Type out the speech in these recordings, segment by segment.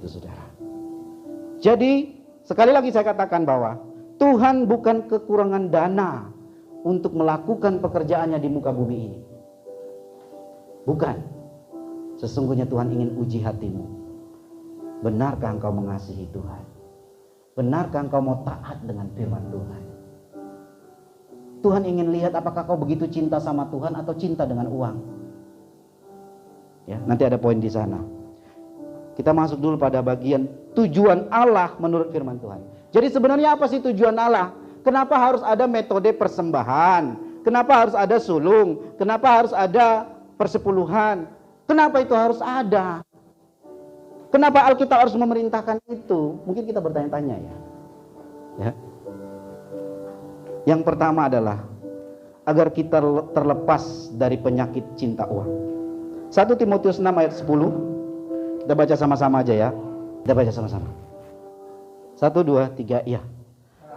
Saudara. Jadi sekali lagi saya katakan bahwa Tuhan bukan kekurangan dana untuk melakukan pekerjaannya di muka bumi ini. Bukan. Sesungguhnya Tuhan ingin uji hatimu. Benarkah engkau mengasihi Tuhan? Benarkah engkau mau taat dengan firman Tuhan? Tuhan ingin lihat apakah kau begitu cinta sama Tuhan atau cinta dengan uang. Ya, nanti ada poin di sana. Kita masuk dulu pada bagian tujuan Allah menurut firman Tuhan. Jadi sebenarnya apa sih tujuan Allah? Kenapa harus ada metode persembahan? Kenapa harus ada sulung? Kenapa harus ada persepuluhan? Kenapa itu harus ada? Kenapa Alkitab harus memerintahkan itu? Mungkin kita bertanya-tanya ya. Yang pertama adalah agar kita terlepas dari penyakit cinta uang. 1 Timotius 6 ayat 10. Kita baca sama-sama aja ya. Kita baca sama-sama. 1, 2, 3, iya.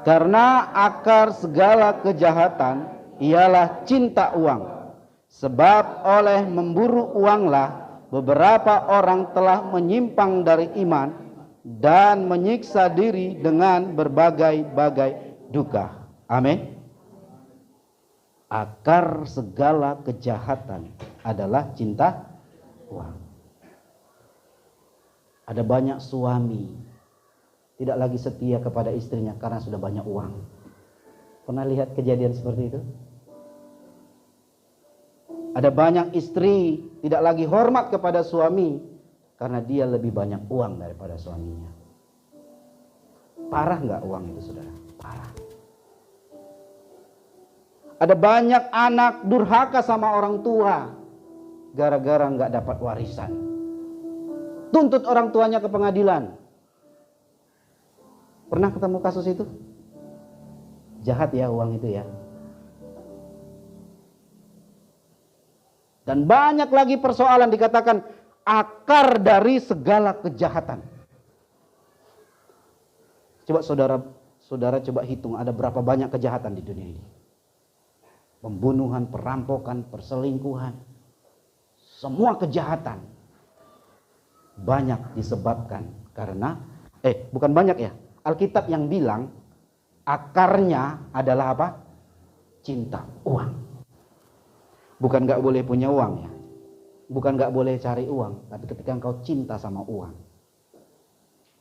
Karena akar segala kejahatan ialah cinta uang. Sebab oleh memburu uanglah beberapa orang telah menyimpang dari iman dan menyiksa diri dengan berbagai-bagai duka. Amin. Akar segala kejahatan adalah cinta uang. Ada banyak suami tidak lagi setia kepada istrinya karena sudah banyak uang. Pernah lihat kejadian seperti itu? Ada banyak istri tidak lagi hormat kepada suami karena dia lebih banyak uang daripada suaminya. Parah nggak uang itu, saudara? Parah. Ada banyak anak durhaka sama orang tua gara-gara nggak dapat warisan. Tuntut orang tuanya ke pengadilan. Pernah ketemu kasus itu? Jahat ya uang itu ya. Dan banyak lagi persoalan dikatakan akar dari segala kejahatan. Coba saudara coba hitung ada berapa banyak kejahatan di dunia ini. Pembunuhan, perampokan, perselingkuhan. Semua kejahatan banyak disebabkan karena bukan banyak ya. Alkitab yang bilang akarnya adalah apa? Cinta uang. Bukan gak boleh punya uang ya. Bukan gak boleh cari uang. Tapi ketika engkau cinta sama uang.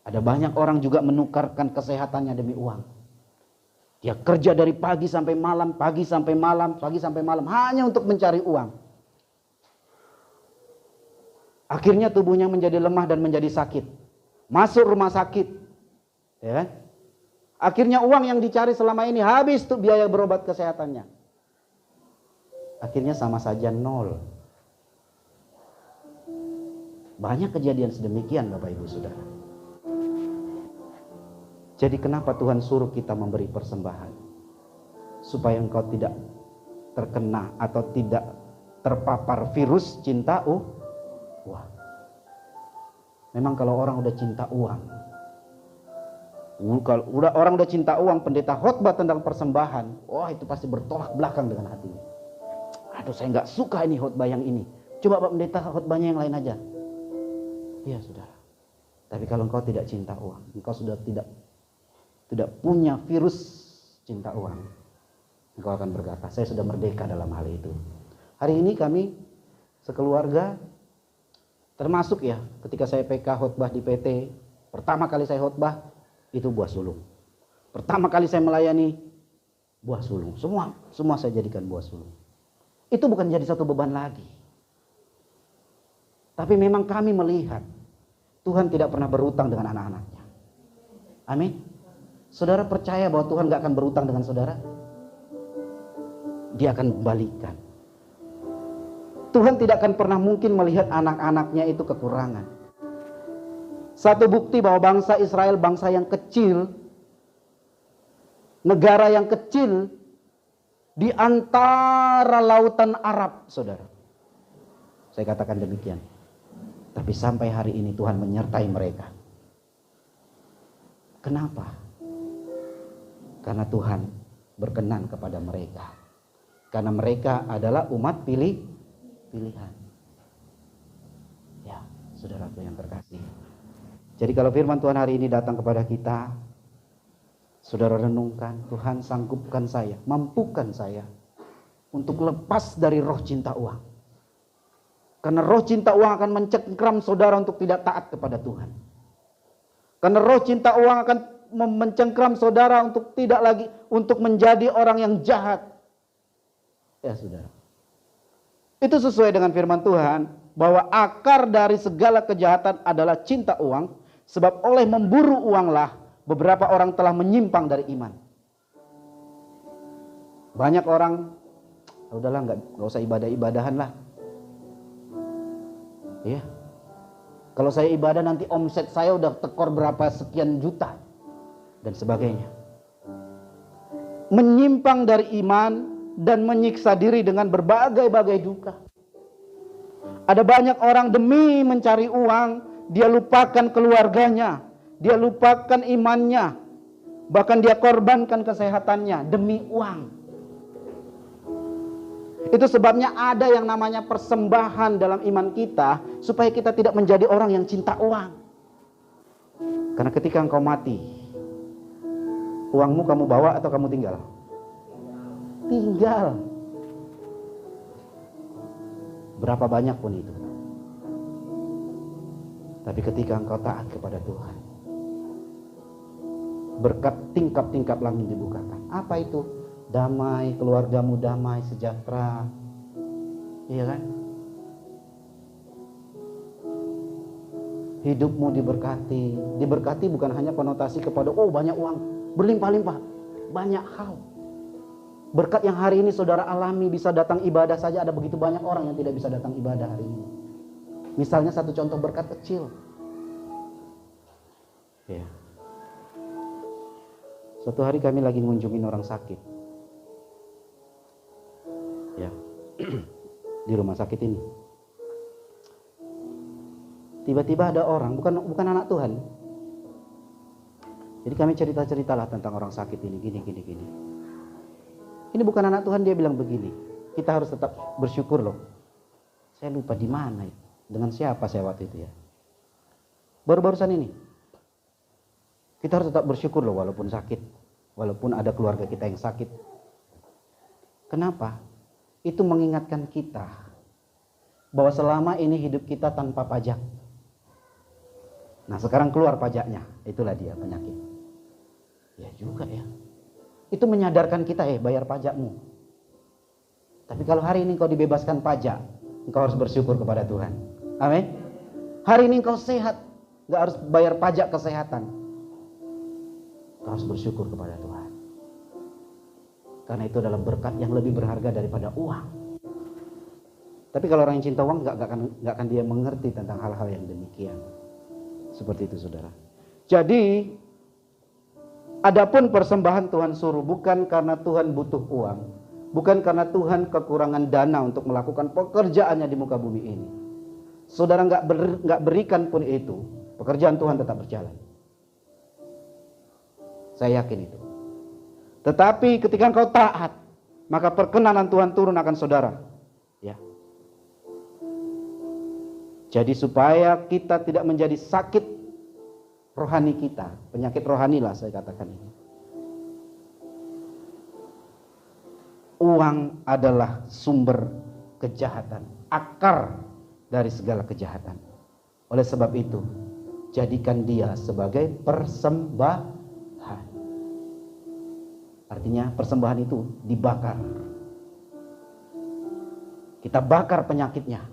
Ada banyak orang juga menukarkan kesehatannya demi uang. Dia kerja dari pagi sampai malam, pagi sampai malam, pagi sampai malam. Hanya untuk mencari uang. Akhirnya tubuhnya menjadi lemah dan menjadi sakit. Masuk rumah sakit. Ya. Akhirnya uang yang dicari selama ini habis untuk biaya berobat kesehatannya. Akhirnya sama saja nol. Banyak kejadian sedemikian Bapak Ibu Saudara. Jadi kenapa Tuhan suruh kita memberi persembahan? Supaya engkau tidak terkena atau tidak terpapar virus cinta uang. Memang kalau orang udah cinta uang, kalau orang udah cinta uang, pendeta khotbah tentang persembahan, itu pasti bertolak belakang dengan hatinya. Aduh, saya nggak suka ini khotbah yang ini. Coba Pak Pendeta khotbahnya yang lain aja. Iya saudara. Tapi kalau engkau tidak cinta uang, engkau sudah tidak punya virus cinta uang, engkau akan berkata, saya sudah merdeka dalam hal itu. Hari ini kami sekeluarga, termasuk ya, ketika saya PK khotbah di PT, pertama kali saya khotbah itu buah sulung. Pertama kali saya melayani buah sulung. Semua saya jadikan buah sulung. Itu bukan jadi satu beban lagi. Tapi memang kami melihat Tuhan tidak pernah berutang dengan anak-anaknya. Amin. Saudara percaya bahwa Tuhan gak akan berutang dengan saudara? Dia akan kembalikan. Tuhan tidak akan pernah mungkin melihat anak-anaknya itu kekurangan. Satu bukti bahwa bangsa Israel bangsa yang kecil, negara yang kecil di antara lautan Arab, saudara. Saya katakan demikian. Tapi sampai hari ini Tuhan menyertai mereka. Kenapa? Karena Tuhan berkenan kepada mereka. Karena mereka adalah umat pilihan. Ya, saudaraku yang terkasih. Jadi kalau firman Tuhan hari ini datang kepada kita, saudara renungkan, Tuhan sanggupkan saya, mampukan saya untuk lepas dari roh cinta uang. Karena roh cinta uang akan mencengkram saudara untuk tidak taat kepada Tuhan. Karena roh cinta uang akan mencengkram saudara untuk tidak lagi, untuk menjadi orang yang jahat. Ya saudara. Itu sesuai dengan firman Tuhan, bahwa akar dari segala kejahatan adalah cinta uang. Sebab oleh memburu uanglah beberapa orang telah menyimpang dari iman. Banyak orang, udahlah nggak usah ibadah-ibadahan lah. Ya, kalau saya ibadah nanti omset saya udah tekor berapa sekian juta dan sebagainya. Menyimpang dari iman dan menyiksa diri dengan berbagai-bagai duka. Ada banyak orang demi mencari uang, dia lupakan keluarganya, dia lupakan imannya, bahkan dia korbankan kesehatannya demi uang. Itu sebabnya ada yang namanya persembahan dalam iman kita, supaya kita tidak menjadi orang yang cinta uang. Karena ketika engkau mati, uangmu kamu bawa atau kamu tinggal? Tinggal. Berapa banyak pun itu. Tapi ketika engkau taat kepada Tuhan, berkat tingkap-tingkap langit dibukakan. Apa itu? Damai, keluargamu damai, sejahtera. Iya kan? Hidupmu diberkati. Diberkati bukan hanya konotasi kepada banyak uang, berlimpah-limpah. Banyak hal. Berkat yang hari ini saudara alami, bisa datang ibadah saja, ada begitu banyak orang yang tidak bisa datang ibadah hari ini. Misalnya satu contoh berkat kecil. Ya. Suatu hari kami lagi ngunjungin orang sakit. Ya. Di rumah sakit ini. Tiba-tiba ada orang, bukan anak Tuhan. Jadi kami cerita-ceritalah tentang orang sakit ini, gini. Ini bukan anak Tuhan, dia bilang begini. Kita harus tetap bersyukur loh. Saya lupa di mana ya. Dengan siapa saya waktu itu ya. Baru-barusan ini. Kita harus tetap bersyukur loh walaupun sakit. Walaupun ada keluarga kita yang sakit. Kenapa? Itu mengingatkan kita bahwa selama ini hidup kita tanpa pajak. Nah sekarang keluar pajaknya. Itulah dia penyakit. Ya juga ya. Itu menyadarkan kita bayar pajakmu. Tapi kalau hari ini kau dibebaskan pajak, engkau harus bersyukur kepada Tuhan. Amin. Hari ini engkau sehat, gak harus bayar pajak kesehatan. Engkau harus bersyukur kepada Tuhan. Karena itu adalah berkat yang lebih berharga daripada uang. Tapi kalau orang yang cinta uang gak akan dia mengerti tentang hal-hal yang demikian. Seperti itu saudara. Jadi adapun persembahan Tuhan suruh bukan karena Tuhan butuh uang, bukan karena Tuhan kekurangan dana untuk melakukan pekerjaannya di muka bumi ini. Saudara nggak berikan pun itu, pekerjaan Tuhan tetap berjalan. Saya yakin itu. Tetapi ketika engkau taat, maka perkenanan Tuhan turun akan saudara. Ya. Jadi supaya kita tidak menjadi sakit rohani kita, penyakit rohani lah saya katakan ini. Uang adalah sumber kejahatan, akar dari segala kejahatan. Oleh sebab itu, jadikan dia sebagai persembahan. Artinya persembahan itu dibakar. Kita bakar penyakitnya.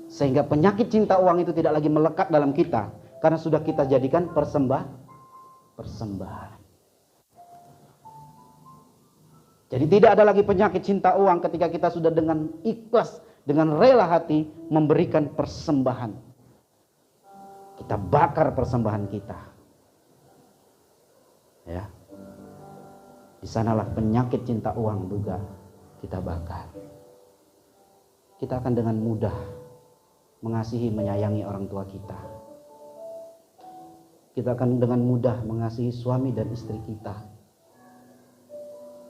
Sehingga penyakit cinta uang itu tidak lagi melekat dalam kita. Karena sudah kita jadikan persembahan. Jadi tidak ada lagi penyakit cinta uang ketika kita sudah dengan ikhlas, dengan rela hati memberikan persembahan. Kita bakar persembahan kita. Ya. Di sanalah penyakit cinta uang juga kita bakar. Kita akan dengan mudah mengasihi, menyayangi orang tua kita. Kita akan dengan mudah mengasihi suami dan istri kita.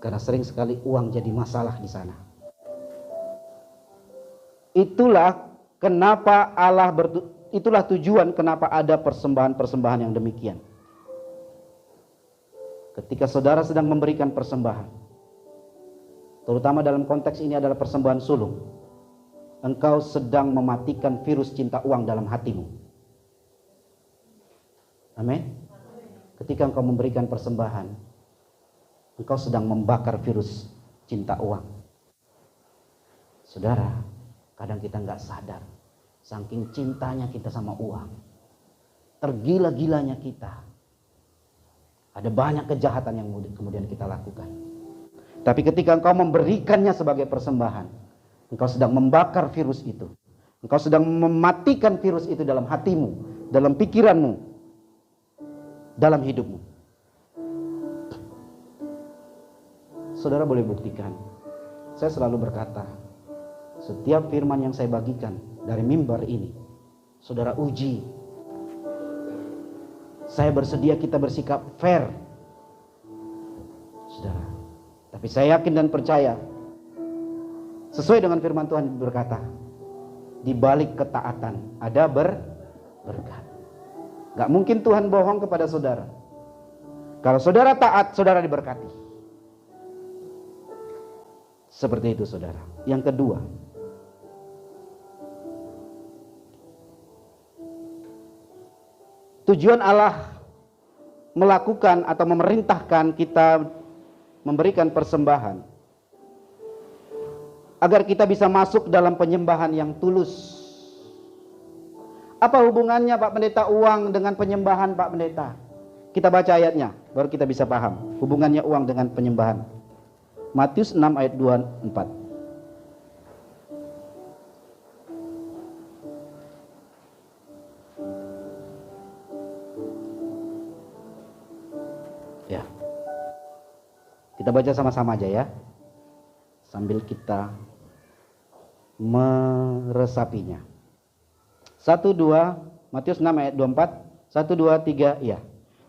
Karena sering sekali uang jadi masalah di sana. Itulah kenapa Allah itulah tujuan kenapa ada persembahan-persembahan yang demikian. Ketika saudara sedang memberikan persembahan, terutama dalam konteks ini adalah persembahan sulung, engkau sedang mematikan virus cinta uang dalam hatimu. Amin. Ketika engkau memberikan persembahan, engkau sedang membakar virus cinta uang. Saudara, kadang kita nggak sadar, saking cintanya kita sama uang, tergila-gilanya kita, ada banyak kejahatan yang kemudian kita lakukan. Tapi ketika engkau memberikannya sebagai persembahan, engkau sedang membakar virus itu. Engkau sedang mematikan virus itu dalam hatimu, dalam pikiranmu, dalam hidupmu. Saudara boleh buktikan. Saya selalu berkata, setiap firman yang saya bagikan dari mimbar ini, saudara uji. Saya bersedia kita bersikap fair, saudara. Tapi saya yakin dan percaya, sesuai dengan firman Tuhan berkata, di balik ketaatan ada berkat. Gak mungkin Tuhan bohong kepada saudara. Kalau saudara taat, saudara diberkati. Seperti itu saudara. Yang kedua, tujuan Allah melakukan atau memerintahkan kita memberikan persembahan agar kita bisa masuk dalam penyembahan yang tulus. Apa hubungannya Pak Pendeta uang dengan penyembahan Pak Pendeta? Kita baca ayatnya, baru kita bisa paham hubungannya uang dengan penyembahan. Matius 6 ayat 24. Ya. Kita baca sama-sama aja ya. Sambil kita meresapinya. 1, 2, Matius 6 ayat 24. 1, 2, 3, ya.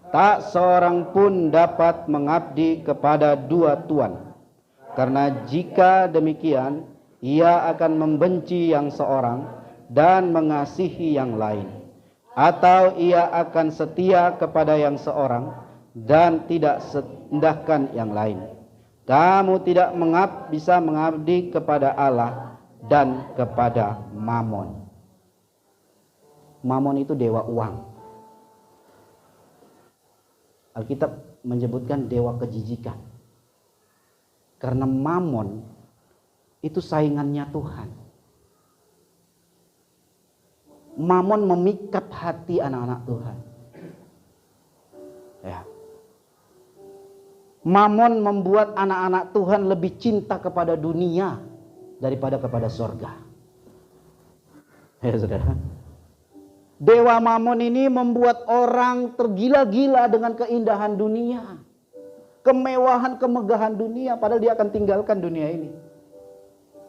Tak seorang pun dapat mengabdi kepada dua tuan. Karena jika demikian, ia akan membenci yang seorang dan mengasihi yang lain. Atau ia akan setia kepada yang seorang dan tidak rendahkan yang lain. Kamu tidak bisa mengabdi kepada Allah dan kepada Mamon. Mamon itu dewa uang. Alkitab menyebutkan dewa kejijikan. Karena Mamon itu saingannya Tuhan. Mamon memikat hati anak-anak Tuhan. Ya. Mamon membuat anak-anak Tuhan lebih cinta kepada dunia daripada kepada surga. Ya saudara. Dewa Mamon ini membuat orang tergila-gila dengan keindahan dunia. Kemewahan, kemegahan dunia, padahal dia akan tinggalkan dunia ini.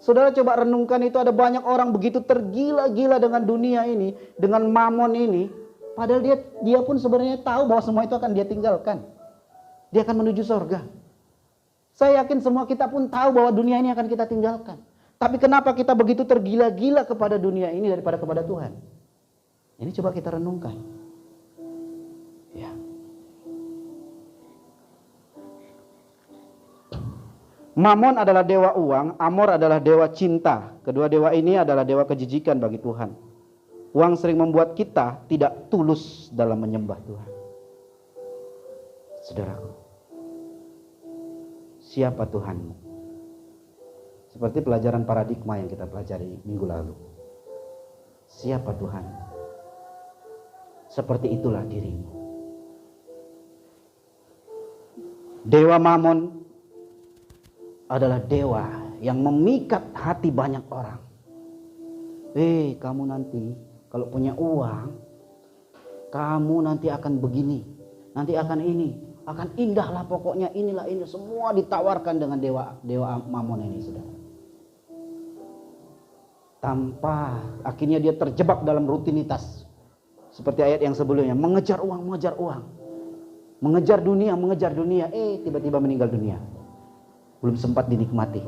Saudara coba renungkan itu, ada banyak orang begitu tergila-gila dengan dunia ini, dengan Mamon ini, padahal dia pun sebenarnya tahu bahwa semua itu akan dia tinggalkan. Dia akan menuju surga. Saya yakin semua kita pun tahu bahwa dunia ini akan kita tinggalkan. Tapi kenapa kita begitu tergila-gila kepada dunia ini daripada kepada Tuhan? Ini coba kita renungkan. Ya. Mamon adalah dewa uang, Amor adalah dewa cinta. Kedua dewa ini adalah dewa kejijikan bagi Tuhan. Uang sering membuat kita tidak tulus dalam menyembah Tuhan. Saudaraku, siapa Tuhanmu? Seperti pelajaran paradigma yang kita pelajari minggu lalu. Siapa Tuhan? Seperti itulah dirimu. Dewa Mamon adalah dewa yang memikat hati banyak orang. Kamu nanti kalau punya uang, kamu nanti akan begini, nanti akan ini, akan indah lah pokoknya, inilah ini, semua ditawarkan dengan dewa Mamon ini, saudara. Tanpa akhirnya dia terjebak dalam rutinitas. Seperti ayat yang sebelumnya, mengejar uang, mengejar dunia, tiba-tiba meninggal dunia. Belum sempat dinikmati.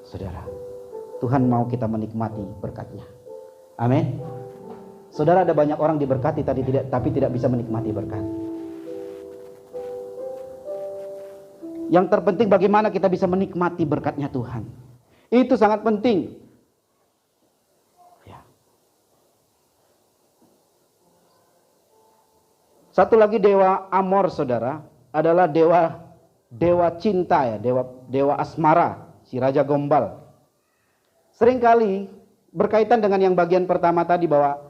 Saudara, Tuhan mau kita menikmati berkat-Nya. Amin. Saudara, ada banyak orang diberkati tapi tidak bisa menikmati berkat. Yang terpenting bagaimana kita bisa menikmati berkatnya Tuhan. Itu sangat penting. Ya. Satu lagi dewa Amor, saudara, adalah dewa cinta ya, dewa asmara, si Raja Gombal. Seringkali berkaitan dengan yang bagian pertama tadi, bahwa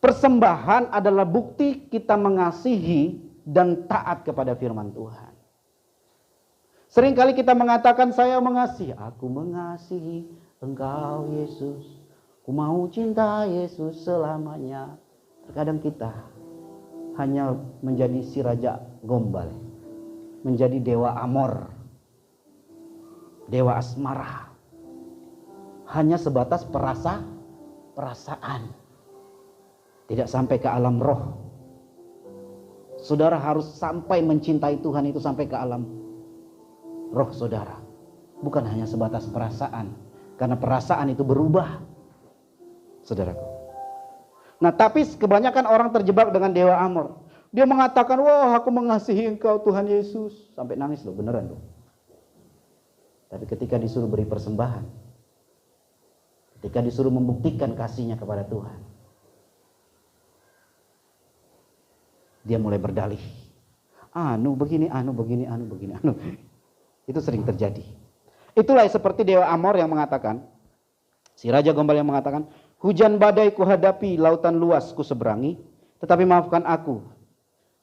persembahan adalah bukti kita mengasihi dan taat kepada firman Tuhan. Seringkali kita mengatakan, saya mengasihi, aku mengasihi Engkau Yesus, aku mau cinta Yesus selamanya. Terkadang kita hanya menjadi si Raja Gombal, menjadi dewa Amor, dewa asmara, hanya sebatas perasaan, tidak sampai ke alam roh. Saudara harus sampai mencintai Tuhan itu sampai ke alam roh saudara, bukan hanya sebatas perasaan, karena perasaan itu berubah, saudaraku. Nah, tapi kebanyakan orang terjebak dengan dewa Amor. Dia mengatakan, wah, aku mengasihi Engkau Tuhan Yesus, sampai nangis loh, beneran loh. Tapi ketika disuruh beri persembahan, ketika disuruh membuktikan kasihnya kepada Tuhan, dia mulai berdalih. Anu begini. Itu sering terjadi. Itulah seperti dewa Amor yang mengatakan, si Raja Gombal yang mengatakan, hujan badai kuhadapi, lautan luas ku seberangi, tetapi maafkan aku,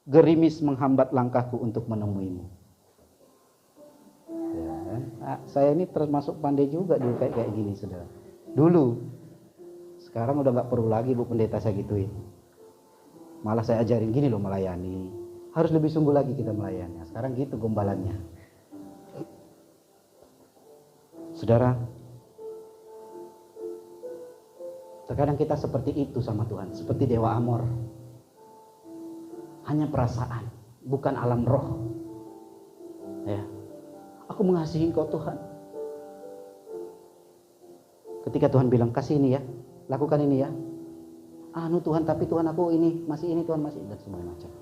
gerimis menghambat langkahku untuk menemuimu. Ya, saya ini termasuk pandai juga dulu kayak gini, saudara. Dulu, sekarang udah gak perlu lagi Bu Pendeta saya gituin. Malah saya ajarin gini loh melayani. Harus lebih sungguh lagi kita melayani. Sekarang gitu gombalannya. Saudara, terkadang kita seperti itu sama Tuhan. Seperti dewa Amor. Hanya perasaan, bukan alam roh. Ya. Aku mengasihi Engkau Tuhan. Ketika Tuhan bilang, kasih ini ya, lakukan ini ya. Anu Tuhan, tapi Tuhan aku ini Tuhan masih, dan semuanya macam.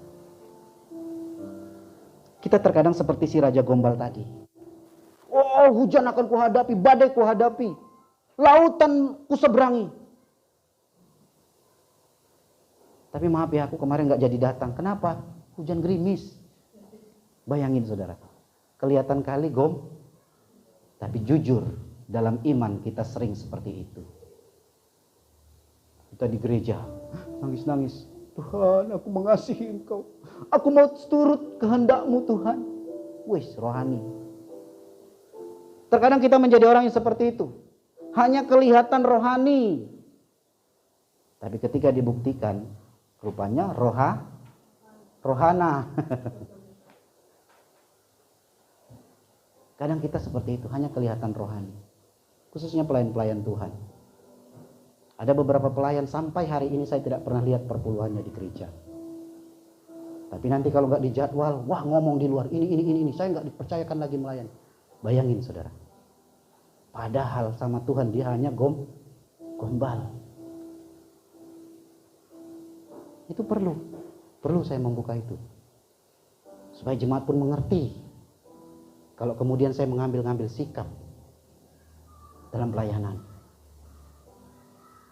Kita terkadang seperti si Raja Gombal tadi. Oh, hujan akan kuhadapi, badai kuhadapi, lautan kuseberangi. Tapi maaf ya, aku kemarin gak jadi datang. Kenapa? Hujan gerimis. Bayangin saudara, kelihatan kali tapi jujur dalam iman kita sering seperti itu. Kita di gereja nangis-nangis, Tuhan aku mengasihi Engkau, aku mau turut kehendak-Mu Tuhan. Wis, rohani. Terkadang kita menjadi orang yang seperti itu, hanya kelihatan rohani, tapi ketika dibuktikan rupanya rohana. Kadang kita seperti itu, hanya kelihatan rohani, khususnya pelayan-pelayan Tuhan. Ada beberapa pelayan sampai hari ini saya tidak pernah lihat perpuluhannya di gereja. Tapi nanti kalau nggak dijadwal, wah ngomong di luar ini, saya nggak dipercayakan lagi melayani. Bayangin saudara. Padahal sama Tuhan dia hanya gombal. Itu perlu saya membuka itu. Supaya jemaat pun mengerti. Kalau kemudian saya mengambil sikap dalam pelayanan.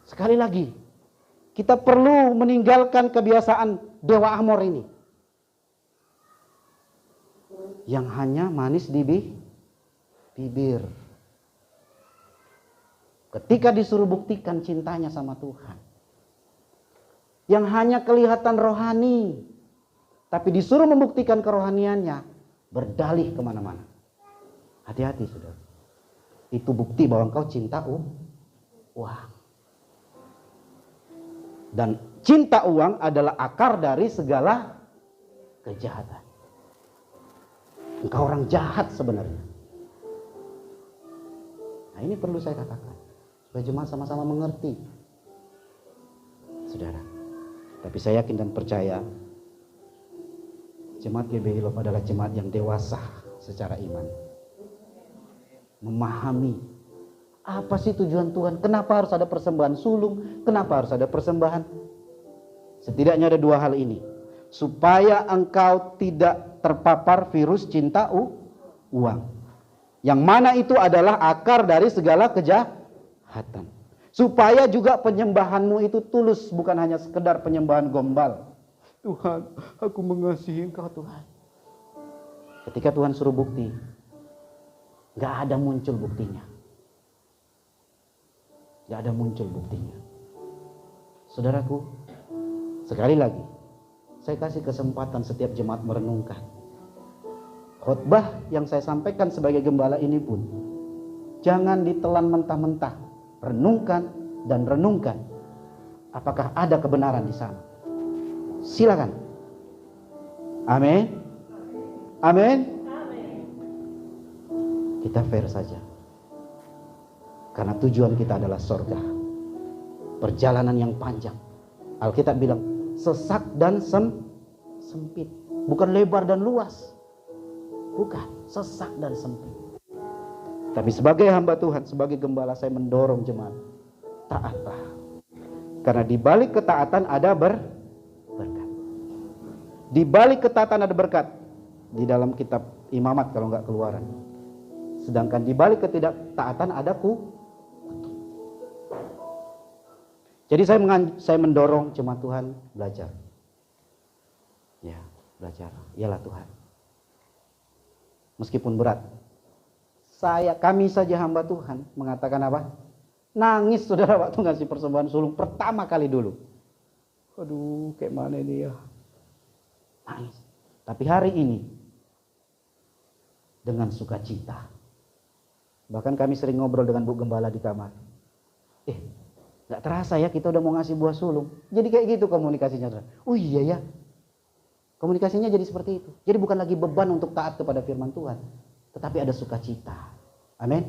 Sekali lagi, kita perlu meninggalkan kebiasaan dewa Amor ini. Yang hanya manis di bibir. Ketika disuruh buktikan cintanya sama Tuhan. Yang hanya kelihatan rohani. Tapi disuruh membuktikan kerohaniannya, berdalih kemana-mana. Hati-hati saudara. Itu bukti bahwa engkau cinta uang. Dan cinta uang adalah akar dari segala kejahatan. Engkau orang jahat sebenarnya. Nah ini perlu saya katakan. Supaya jemaat sama-sama mengerti. Saudara. Tapi saya yakin dan percaya. Jemaat GBI Love adalah jemaat yang dewasa secara iman. Memahami Apa sih tujuan Tuhan? Kenapa harus ada persembahan sulung? Kenapa harus ada persembahan? Setidaknya ada dua hal ini. Supaya engkau tidak terpapar virus cinta uang. Yang mana itu adalah akar dari segala kejahatan. Supaya juga penyembahanmu itu tulus, bukan hanya sekedar penyembahan gombal. Tuhan, aku mengasihi Engkau Tuhan. Ketika Tuhan suruh bukti, gak ada muncul buktinya. Gak ada muncul buktinya. Saudaraku, sekali lagi, saya kasih kesempatan setiap jemaat merenungkan. Khotbah yang saya sampaikan sebagai gembala ini pun, jangan ditelan mentah-mentah. Renungkan dan renungkan. Apakah ada kebenaran di sana? Silakan. Amin. Amin. Kita fair saja. Karena tujuan kita adalah surga. Perjalanan yang panjang. Alkitab bilang sesak dan sempit. Bukan lebar dan luas. Bukan, sesak dan sempit. Tapi sebagai hamba Tuhan, sebagai gembala, saya mendorong jemaat, taatlah. Karena di balik ketaatan ada berkat. Di balik ketaatan ada berkat. Di dalam kitab Imamat kalau nggak Keluaran. Sedangkan di balik ketidaktaatan ada kutuk. Jadi saya mendorong jemaat Tuhan belajar. Ya, belajar. Iyalah Tuhan. Meskipun berat. Kami saja hamba Tuhan mengatakan apa? Nangis saudara waktu ngasih persembahan sulung pertama kali dulu. Aduh, kayak mana ini ya? Nangis. Tapi hari ini dengan sukacita. Bahkan kami sering ngobrol dengan Bu Gembala di kamar. Gak terasa ya kita udah mau ngasih buah sulung. Jadi kayak gitu komunikasinya. Oh iya ya. Komunikasinya jadi seperti itu. Jadi bukan lagi beban untuk taat kepada firman Tuhan. Tetapi ada sukacita. Amin.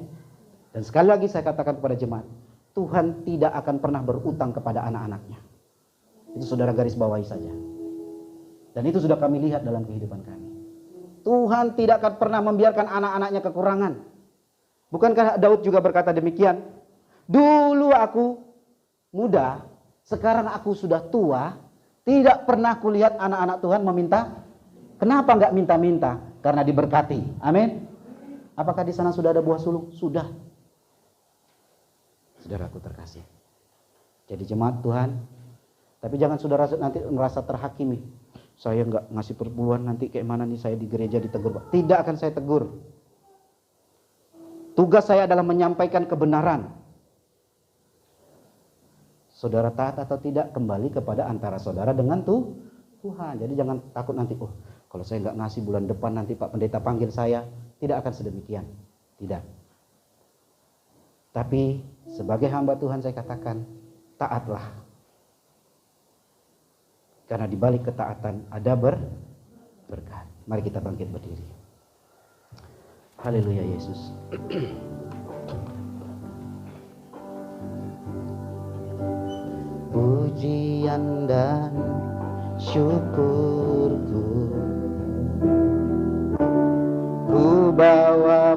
Dan sekali lagi saya katakan kepada jemaat. Tuhan tidak akan pernah berutang kepada anak-anaknya. Itu saudara garis bawahi saja. Dan itu sudah kami lihat dalam kehidupan kami. Tuhan tidak akan pernah membiarkan anak-anaknya kekurangan. Bukankah Daud juga berkata demikian? Dulu aku muda, sekarang aku sudah tua, tidak pernah kulihat anak-anak Tuhan meminta. Kenapa enggak minta-minta? Karena diberkati. Amin. Apakah di sana sudah ada buah sulung? Sudah. Saudaraku terkasih. Jadi jemaat Tuhan, tapi jangan saudara nanti merasa terhakimi. Saya enggak ngasih perpuluhan, nanti kayak mana nih saya di gereja ditegur. Tidak akan saya tegur. Tugas saya adalah menyampaikan kebenaran. Saudara taat atau tidak kembali kepada antara saudara dengan Tuhan. Jadi jangan takut nanti, kalau saya nggak ngasih bulan depan nanti Pak Pendeta panggil saya. Tidak akan sedemikian. Tidak. Tapi sebagai hamba Tuhan saya katakan, taatlah. Karena di balik ketaatan ada berkat. Mari kita bangkit berdiri. Haleluya Yesus. Pujian dan syukurku ku bawa